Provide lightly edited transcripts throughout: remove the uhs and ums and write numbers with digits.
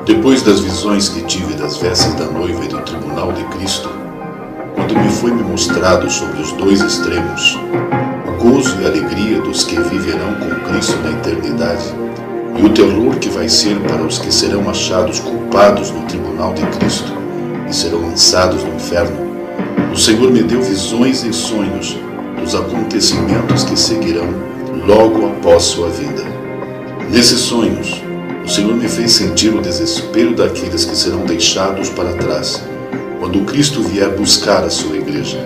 Depois das visões que tive das vestes da noiva e do tribunal de Cristo, quando me mostrado sobre os dois extremos, o gozo e a alegria dos que viverão com Cristo na eternidade, e o terror que vai ser para os que serão achados culpados no tribunal de Cristo e serão lançados no inferno, o Senhor me deu visões e sonhos dos acontecimentos que seguirão logo após sua vinda. Nesses sonhos, o Senhor me fez sentir o desespero daqueles que serão deixados para trás, quando Cristo vier buscar a sua igreja.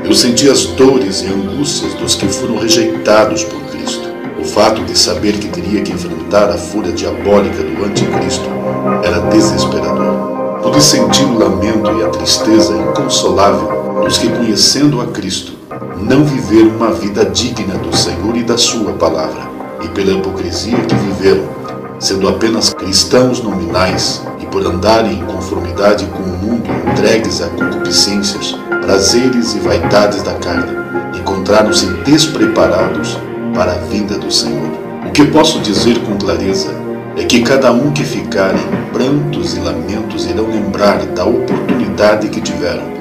Eu senti as dores e angústias dos que foram rejeitados por Cristo. O fato de saber que teria que enfrentar a fúria diabólica do anticristo era desesperador. Pude sentir o lamento e a tristeza inconsolável dos que, conhecendo a Cristo, não viveram uma vida digna do Senhor e da sua palavra, e pela hipocrisia que viveram, sendo apenas cristãos nominais e por andarem em conformidade com o mundo, entregues a concupiscências, prazeres e vaidades da carne, encontraram-se despreparados para a vinda do Senhor. O que posso dizer com clareza é que cada um que ficar em prantos e lamentos irão lembrar da oportunidade que tiveram,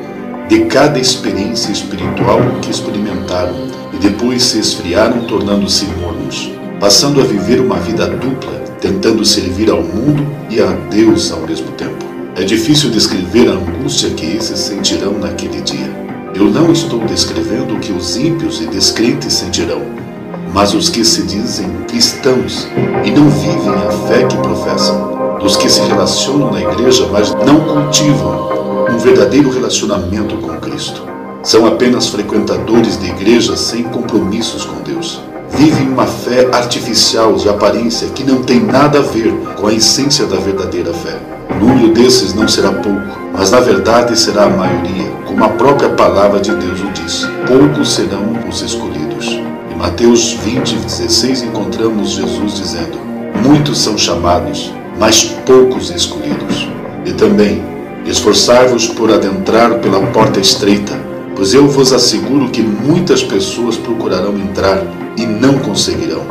de cada experiência espiritual que experimentaram e depois se esfriaram tornando-se mornos, passando a viver uma vida dupla, tentando servir ao mundo e a Deus ao mesmo tempo. É difícil descrever a angústia que esses sentirão naquele dia. Eu não estou descrevendo o que os ímpios e descrentes sentirão, mas os que se dizem cristãos e não vivem a fé que professam, dos que se relacionam na igreja, mas não cultivam um verdadeiro relacionamento com Cristo. São apenas frequentadores de igrejas sem compromissos com Deus. Vivem uma fé artificial de aparência que não tem nada a ver com a essência da verdadeira fé. O número desses não será pouco, mas na verdade será a maioria, como a própria palavra de Deus o diz. Poucos serão os escolhidos. Em Mateus 20:16 encontramos Jesus dizendo: muitos são chamados, mas poucos escolhidos. E também: esforçai-vos por adentrar pela porta estreita, pois eu vos asseguro que muitas pessoas procurarão entrar e não conseguirão.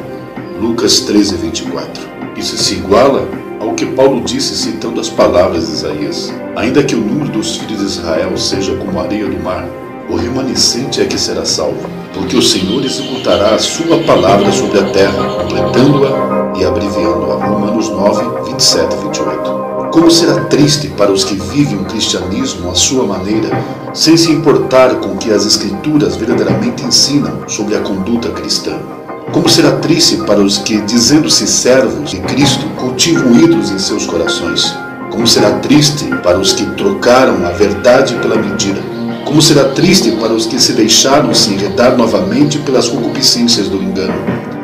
Lucas 13:24. Isso se iguala ao que Paulo disse citando as palavras de Isaías: ainda que o número dos filhos de Israel seja como a areia do mar, o remanescente é que será salvo, porque o Senhor executará a sua palavra sobre a terra, completando-a e abreviando-a. Romanos 9:27-28. Como será triste para os que vivem o cristianismo à sua maneira, sem se importar com o que as Escrituras verdadeiramente ensinam sobre a conduta cristã. Como será triste para os que, dizendo-se servos de Cristo, cultivam ídolos em seus corações. Como será triste para os que trocaram a verdade pela mentira. Como será triste para os que se deixaram se enredar novamente pelas concupiscências do engano.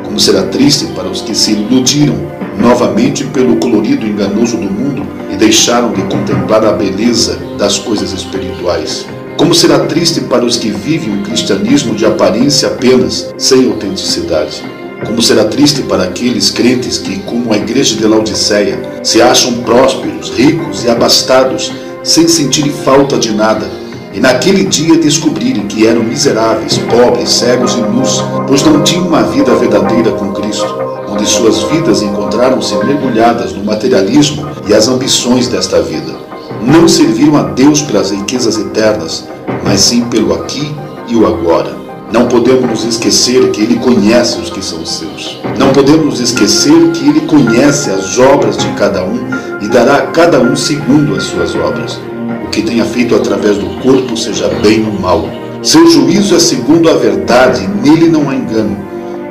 Como será triste para os que se iludiram novamente pelo colorido enganoso do mundo e deixaram de contemplar a beleza das coisas espirituais. Como será triste para os que vivem um cristianismo de aparência apenas, sem autenticidade. Como será triste para aqueles crentes que, como a igreja de Laodiceia, se acham prósperos, ricos e abastados, sem sentirem falta de nada, e naquele dia descobrirem que eram miseráveis, pobres, cegos e nus, pois não tinham uma vida verdadeira com Cristo, onde suas vidas encontraram-se mergulhadas no materialismo e as ambições desta vida. Não serviram a Deus pelas riquezas eternas, mas sim pelo aqui e o agora. Não podemos nos esquecer que Ele conhece os que são seus. Não podemos nos esquecer que Ele conhece as obras de cada um e dará a cada um segundo as suas obras. O que tenha feito através do corpo, seja bem ou mal. Seu juízo é segundo a verdade e nele não há engano.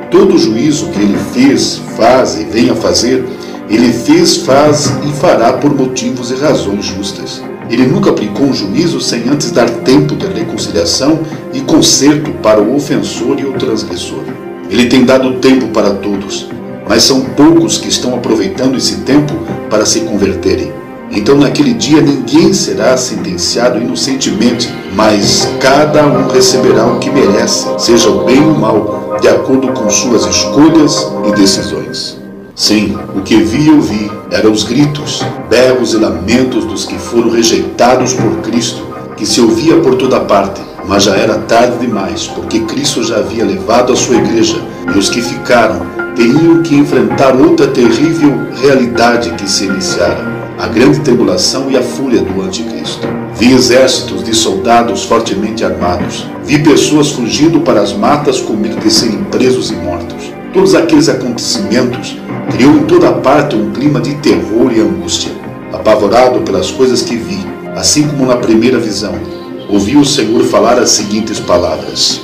Todo juízo que Ele fez, faz e venha fazer, Ele fez, faz e fará por motivos e razões justas. Ele nunca aplicou um juízo sem antes dar tempo de reconciliação e conserto para o ofensor e o transgressor. Ele tem dado tempo para todos, mas são poucos que estão aproveitando esse tempo para se converterem. Então naquele dia ninguém será sentenciado inocentemente, mas cada um receberá o que merece, seja o bem ou o mal, de acordo com suas escolhas e decisões. Sim, o que vi e ouvi eram os gritos, berros e lamentos dos que foram rejeitados por Cristo, que se ouvia por toda parte, mas já era tarde demais, porque Cristo já havia levado a sua igreja, e os que ficaram teriam que enfrentar outra terrível realidade que se iniciara. a grande tribulação e a fúria do anticristo. Vi exércitos de soldados fortemente armados. Vi pessoas fugindo para as matas com medo de serem presos e mortos. Todos aqueles acontecimentos criou em toda parte um clima de terror e angústia. Apavorado pelas coisas que vi, assim como na primeira visão, ouvi o Senhor falar as seguintes palavras: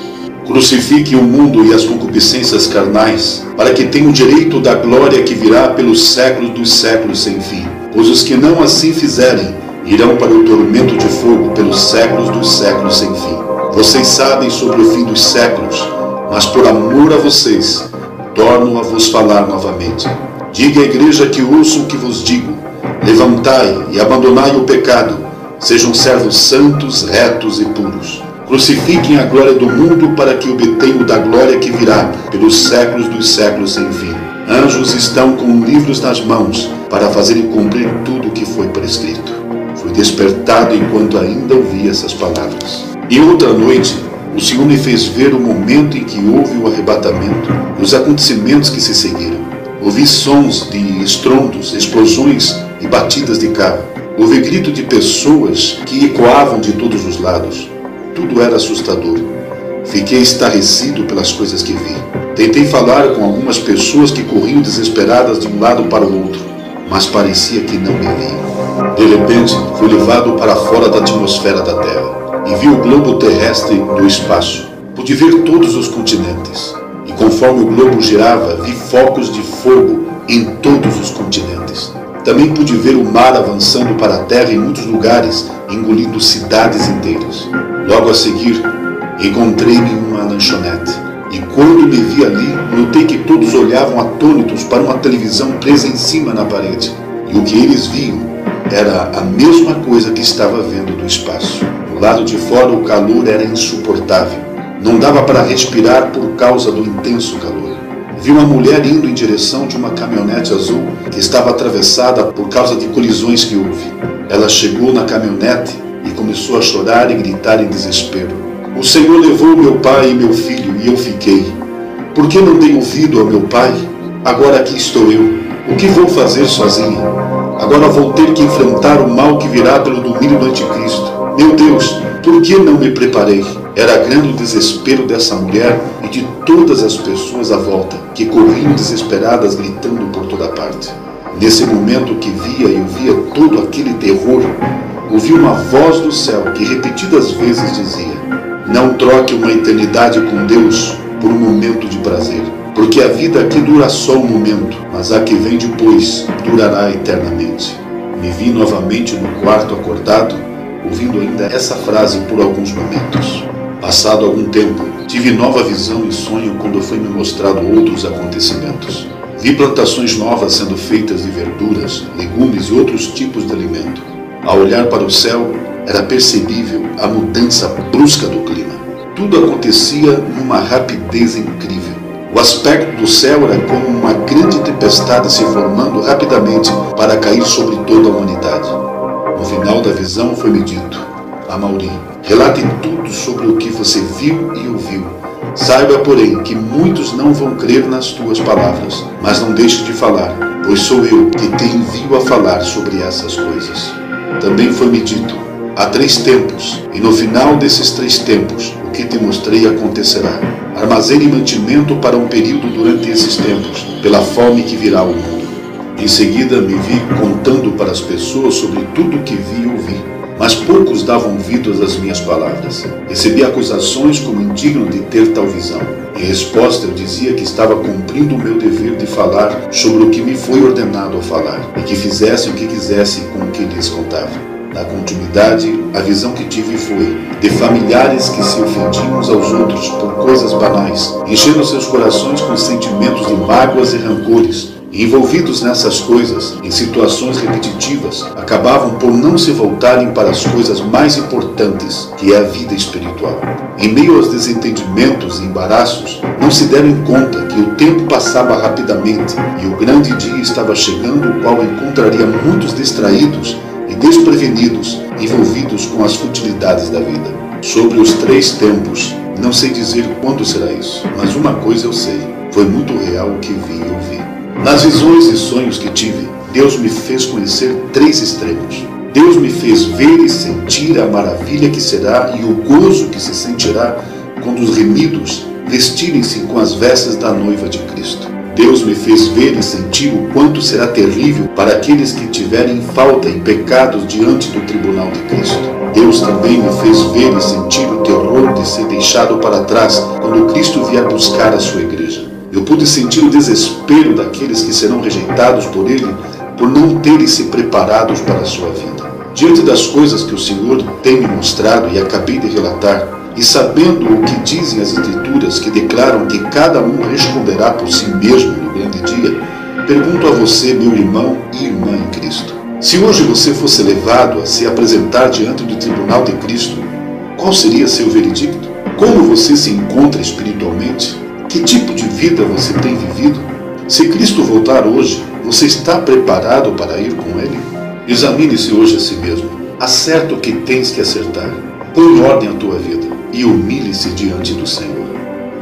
crucifique o mundo e as concupiscências carnais, para que tenha o direito da glória que virá pelos séculos dos séculos sem fim. Pois os que não assim fizerem, irão para o tormento de fogo pelos séculos dos séculos sem fim. Vocês sabem sobre o fim dos séculos, mas por amor a vocês, torno a vos falar novamente. Diga à igreja que ouça o que vos digo. Levantai e abandonai o pecado. Sejam servos santos, retos e puros. Crucifiquem a glória do mundo para que obtenham da glória que virá pelos séculos dos séculos sem fim. Anjos estão com livros nas mãos para fazerem cumprir tudo o que foi prescrito. Fui despertado enquanto ainda ouvia essas palavras. E outra noite, o Senhor me fez ver o momento em que houve o arrebatamento e os acontecimentos que se seguiram. Ouvi sons de estrondos, explosões e batidas de carro. Ouvi grito de pessoas que ecoavam de todos os lados. Tudo era assustador. Fiquei estarrecido pelas coisas que vi. Tentei falar com algumas pessoas que corriam desesperadas de um lado para o outro, mas parecia que não me viam. De repente, fui levado para fora da atmosfera da Terra e vi o globo terrestre do espaço. Pude ver todos os continentes. E conforme o globo girava, vi focos de fogo em todos os continentes. Também pude ver o mar avançando para a terra em muitos lugares, engolindo cidades inteiras. Logo a seguir, encontrei-me em uma lanchonete. E quando me vi ali, notei que todos olhavam atônitos para uma televisão presa em cima na parede. E o que eles viam era a mesma coisa que estava vendo do espaço. Do lado de fora, o calor era insuportável. Não dava para respirar por causa do intenso calor. Vi uma mulher indo em direção de uma caminhonete azul que estava atravessada por causa de colisões que houve. Ela chegou na caminhonete e começou a chorar e gritar em desespero. O Senhor levou meu pai e meu filho e eu fiquei. Por que não dei ouvido ao meu pai? Agora aqui estou eu. O que vou fazer sozinha? Agora vou ter que enfrentar o mal que virá pelo domínio do anticristo. Meu Deus, por que não me preparei? Era grande o desespero dessa mulher e de todas as pessoas à volta, que corriam desesperadas gritando por toda parte. Nesse momento que via e ouvia todo aquele terror, ouvi uma voz do céu que repetidas vezes dizia: não troque uma eternidade com Deus por um momento de prazer, porque a vida aqui dura só um momento, mas a que vem depois durará eternamente. Me vi novamente no quarto acordado, ouvindo ainda essa frase por alguns momentos. Passado algum tempo, tive nova visão e sonho quando foi-me mostrado outros acontecimentos. Vi plantações novas sendo feitas de verduras, legumes e outros tipos de alimento. Ao olhar para o céu, era percebível a mudança brusca do clima. Tudo acontecia numa rapidez incrível. O aspecto do céu era como uma grande tempestade se formando rapidamente para cair sobre toda a humanidade. No final da visão foi-me dito: Amaury, relate tudo sobre o que você viu e ouviu. Saiba, porém, que muitos não vão crer nas tuas palavras, mas não deixe de falar, pois sou eu que te envio a falar sobre essas coisas. Também foi-me dito: há 3 tempos, e no final desses 3 tempos, o que te mostrei acontecerá. Armazene mantimento para um período durante esses tempos, pela fome que virá ao mundo. Em seguida me vi contando para as pessoas sobre tudo o que vi e ouvi, mas poucos davam ouvidos às minhas palavras. Recebi acusações como indigno de ter tal visão. Em resposta, eu dizia que estava cumprindo o meu dever de falar sobre o que me foi ordenado a falar, e que fizessem o que quisessem com o que lhes contava. Na continuidade, a visão que tive foi de familiares que se ofendiam uns aos outros por coisas banais, enchendo seus corações com sentimentos de mágoas e rancores, e envolvidos nessas coisas, em situações repetitivas, acabavam por não se voltarem para as coisas mais importantes, que é a vida espiritual. Em meio aos desentendimentos e embaraços, não se deram conta que o tempo passava rapidamente e o grande dia estava chegando, o qual encontraria muitos distraídos e desprevenidos, envolvidos com as futilidades da vida. Sobre os 3 tempos, não sei dizer quando será isso, mas uma coisa eu sei: foi muito real o que vi e ouvi. Nas visões e sonhos que tive, Deus me fez conhecer 3 extremos. Deus me fez ver e sentir a maravilha que será e o gozo que se sentirá quando os remidos vestirem-se com as vestes da noiva de Cristo. Deus me fez ver e sentir o quanto será terrível para aqueles que tiverem falta e pecados diante do tribunal de Cristo. Deus também me fez ver e sentir o terror de ser deixado para trás quando Cristo vier buscar a sua igreja. Eu pude sentir o desespero daqueles que serão rejeitados por Ele por não terem se preparados para a sua vida. Diante das coisas que o Senhor tem me mostrado e acabei de relatar, e sabendo o que dizem as Escrituras que declaram que cada um responderá por si mesmo no grande dia, pergunto a você, meu irmão e irmã em Cristo, se hoje você fosse levado a se apresentar diante do tribunal de Cristo, qual seria seu veredicto? Como você se encontra espiritualmente? Que tipo de vida você tem vivido? Se Cristo voltar hoje, você está preparado para ir com Ele? Examine-se hoje a si mesmo. Acerta o que tens que acertar. Põe em ordem a tua vida e humilhe-se diante do Senhor.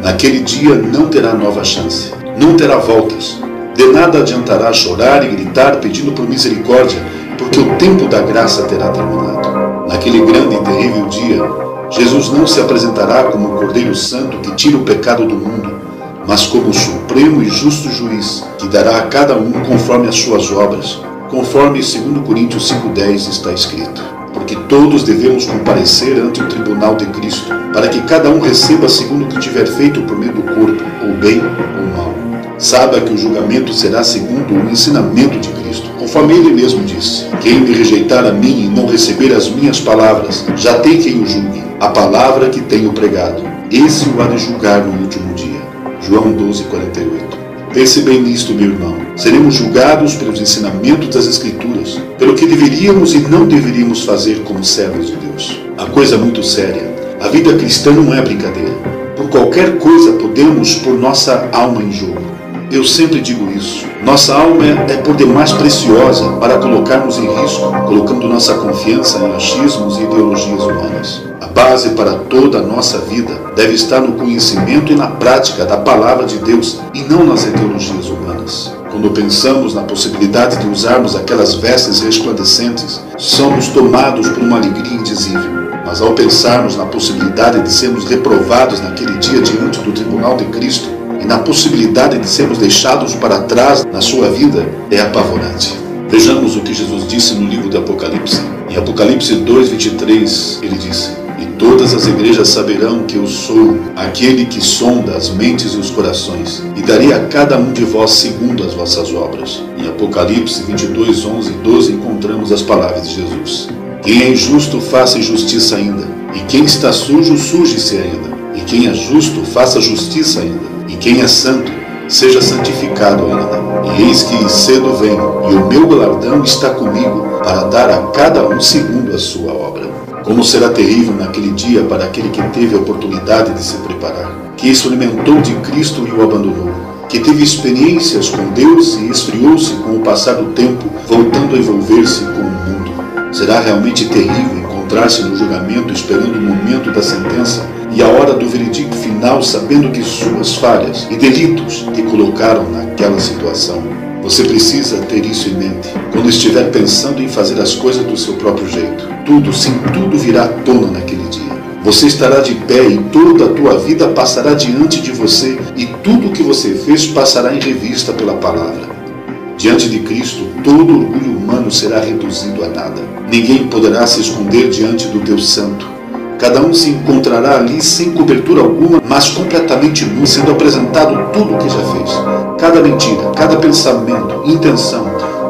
Naquele dia não terá nova chance, não terá voltas. De nada adiantará chorar e gritar pedindo por misericórdia, porque o tempo da graça terá terminado. Naquele grande e terrível dia, Jesus não se apresentará como o Cordeiro Santo que tira o pecado do mundo, mas como o supremo e justo juiz, que dará a cada um conforme as suas obras, conforme 2 Coríntios 5,10 está escrito. Porque todos devemos comparecer ante o tribunal de Cristo, para que cada um receba segundo o que tiver feito por meio do corpo, ou bem ou mal. Saiba que o julgamento será segundo o ensinamento de Cristo, conforme Ele mesmo disse: quem me rejeitar a mim e não receber as minhas palavras, já tem quem o julgue, a palavra que tenho pregado. Esse o há de julgar no último dia. João 12:48. Pense bem nisto, meu irmão. Seremos julgados pelos ensinamentos das Escrituras, pelo que deveríamos e não deveríamos fazer como servos de Deus. A coisa é muito séria. A vida cristã não é brincadeira. Por qualquer coisa podemos pôr nossa alma em jogo. Eu sempre digo isso. Nossa alma é por demais preciosa para colocarmos em risco, colocando nossa confiança em achismos e ideologias humanas. A base para toda a nossa vida deve estar no conhecimento e na prática da palavra de Deus e não nas ideologias humanas. Quando pensamos na possibilidade de usarmos aquelas vestes resplandecentes, somos tomados por uma alegria indizível. Mas ao pensarmos na possibilidade de sermos reprovados naquele dia diante do tribunal de Cristo e na possibilidade de sermos deixados para trás na sua vida, é apavorante. Vejamos o que Jesus disse no livro de Apocalipse. Em Apocalipse 2:23, ele disse: e todas as igrejas saberão que eu sou aquele que sonda as mentes e os corações, e darei a cada um de vós segundo as vossas obras. Em Apocalipse 22:11 e 12 encontramos as palavras de Jesus: quem é injusto, faça injustiça ainda, e quem está sujo, suje-se ainda, e quem é justo, faça justiça ainda, e quem é santo, seja santificado ainda. E eis que cedo venho, e o meu galardão está comigo, para dar a cada um segundo a sua obra. Como será terrível naquele dia para aquele que teve a oportunidade de se preparar, que experimentou de Cristo e o abandonou, que teve experiências com Deus e esfriou-se com o passar do tempo, voltando a envolver-se com o mundo. Será realmente terrível encontrar-se no julgamento esperando o momento da sentença e a hora do veredicto final, sabendo que suas falhas e delitos te colocaram naquela situação. Você precisa ter isso em mente quando estiver pensando em fazer as coisas do seu próprio jeito. Tudo, sim, tudo virá à tona naquele dia. Você estará de pé e toda a tua vida passará diante de você e tudo o que você fez passará em revista pela palavra. Diante de Cristo, todo orgulho humano será reduzido a nada. Ninguém poderá se esconder diante do Deus Santo. Cada um se encontrará ali sem cobertura alguma, mas completamente nu, sendo apresentado tudo o que já fez. Cada mentira, cada pensamento, intenção,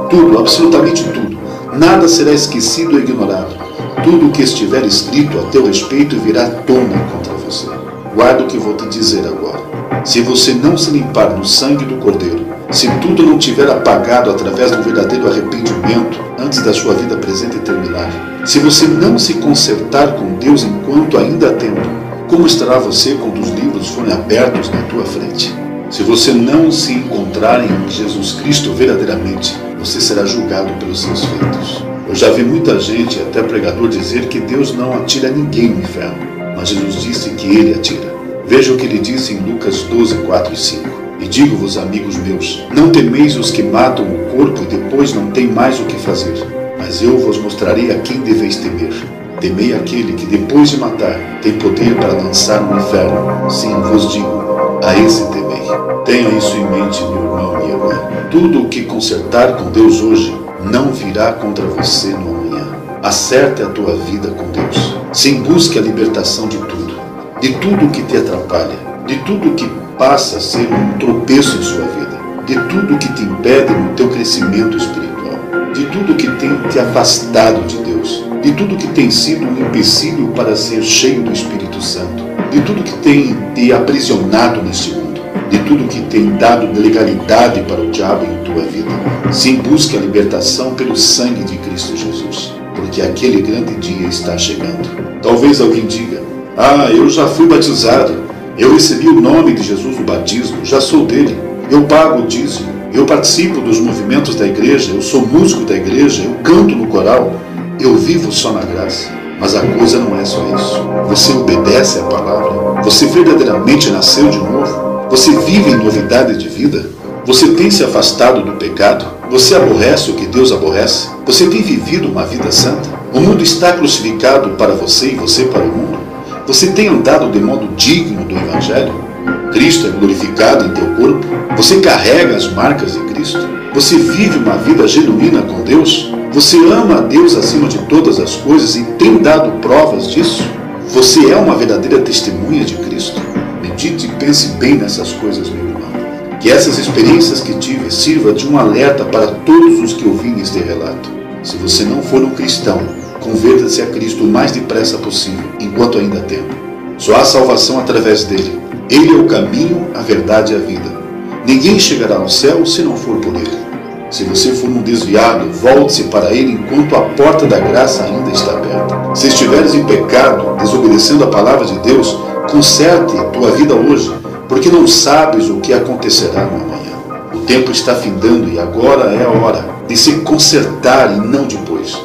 tudo, absolutamente tudo. Nada será esquecido ou ignorado. Tudo o que estiver escrito a teu respeito virá à tona contra você. Guarda o que vou te dizer agora. Se você não se limpar no sangue do Cordeiro, se tudo não tiver apagado através do verdadeiro arrependimento antes da sua vida presente terminar, se você não se consertar com Deus enquanto ainda há tempo, como estará você quando os livros forem abertos na tua frente? Se você não se encontrar em Jesus Cristo verdadeiramente, você será julgado pelos seus feitos. Eu já vi muita gente, até pregador, dizer que Deus não atira ninguém no inferno, mas Jesus disse que Ele atira. Veja o que Ele disse em Lucas 12:4 e 5. E digo-vos, amigos meus, não temeis os que matam o corpo e depois não têm mais o que fazer. Mas eu vos mostrarei a quem deveis temer. Temei aquele que depois de matar tem poder para lançar no inferno. Sim, vos digo, a esse temei. Tenha isso em mente, meu irmão e minha irmã. Tudo o que consertar com Deus hoje não virá contra você no amanhã. Acerte a tua vida com Deus. Sim, busque a libertação de tudo que te atrapalha, de tudo que passa a ser um tropeço em sua vida, de tudo que te impede no teu crescimento espiritual, de tudo que tem te afastado de Deus, de tudo que tem sido um empecilho para ser cheio do Espírito Santo, de tudo que tem te aprisionado neste mundo, de tudo que tem dado legalidade para o diabo em tua vida. Sim, busque a libertação pelo sangue de Cristo Jesus, porque aquele grande dia está chegando. Talvez alguém diga: eu já fui batizado, eu recebi o nome de Jesus no batismo, já sou dele, eu pago o dízimo, eu participo dos movimentos da igreja, eu sou músico da igreja, eu canto no coral, eu vivo só na graça. Mas a coisa não é só isso. Você obedece à palavra? Você verdadeiramente nasceu de novo? Você vive em novidade de vida? Você tem se afastado do pecado? Você aborrece o que Deus aborrece? Você tem vivido uma vida santa? O mundo está crucificado para você e você para o mundo? Você tem andado de modo digno do Evangelho? Cristo é glorificado em teu corpo? Você carrega as marcas de Cristo? Você vive uma vida genuína com Deus? Você ama a Deus acima de todas as coisas e tem dado provas disso? Você é uma verdadeira testemunha de Cristo? Medite e pense bem nessas coisas, meu irmão. Que essas experiências que tive sirva de um alerta para todos os que ouvirem este relato. Se você não for um cristão, converta-se a Cristo o mais depressa possível, enquanto ainda há tempo. Só há salvação através dele. Ele é o caminho, a verdade e a vida. Ninguém chegará ao céu se não for por ele. Se você for um desviado, volte-se para ele enquanto a porta da graça ainda está aberta. Se estiveres em pecado, desobedecendo a palavra de Deus, conserte a tua vida hoje, porque não sabes o que acontecerá no amanhã. O tempo está findando e agora é a hora de se consertar e não depois.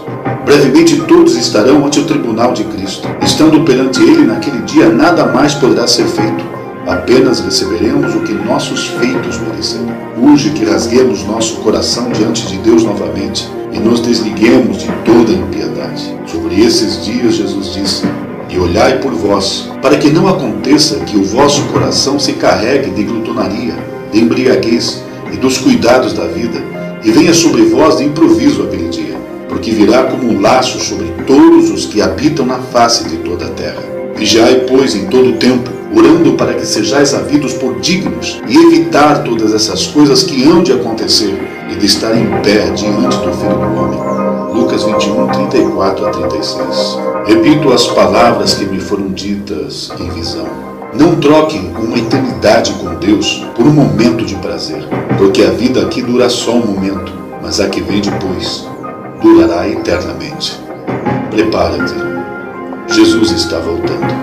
Brevemente todos estarão ante o tribunal de Cristo. Estando perante ele naquele dia, nada mais poderá ser feito. Apenas receberemos o que nossos feitos mereceram. Urge que rasguemos nosso coração diante de Deus novamente e nos desliguemos de toda impiedade. Sobre esses dias Jesus disse: e olhai por vós, para que não aconteça que o vosso coração se carregue de glutonaria, de embriaguez e dos cuidados da vida, e venha sobre vós de improviso aquele dia, porque virá como um laço sobre todos os que habitam na face de toda a terra. Vigiai, pois, em todo o tempo, orando para que sejais havidos por dignos, e evitar todas essas coisas que hão de acontecer, e de estar em pé diante do Filho do Homem. Lucas 21, 34 a 36. Repito as palavras que me foram ditas em visão. Não troquem uma eternidade com Deus por um momento de prazer, porque a vida aqui dura só um momento, mas a que vem depois durará eternamente. Prepara-te. Jesus está voltando.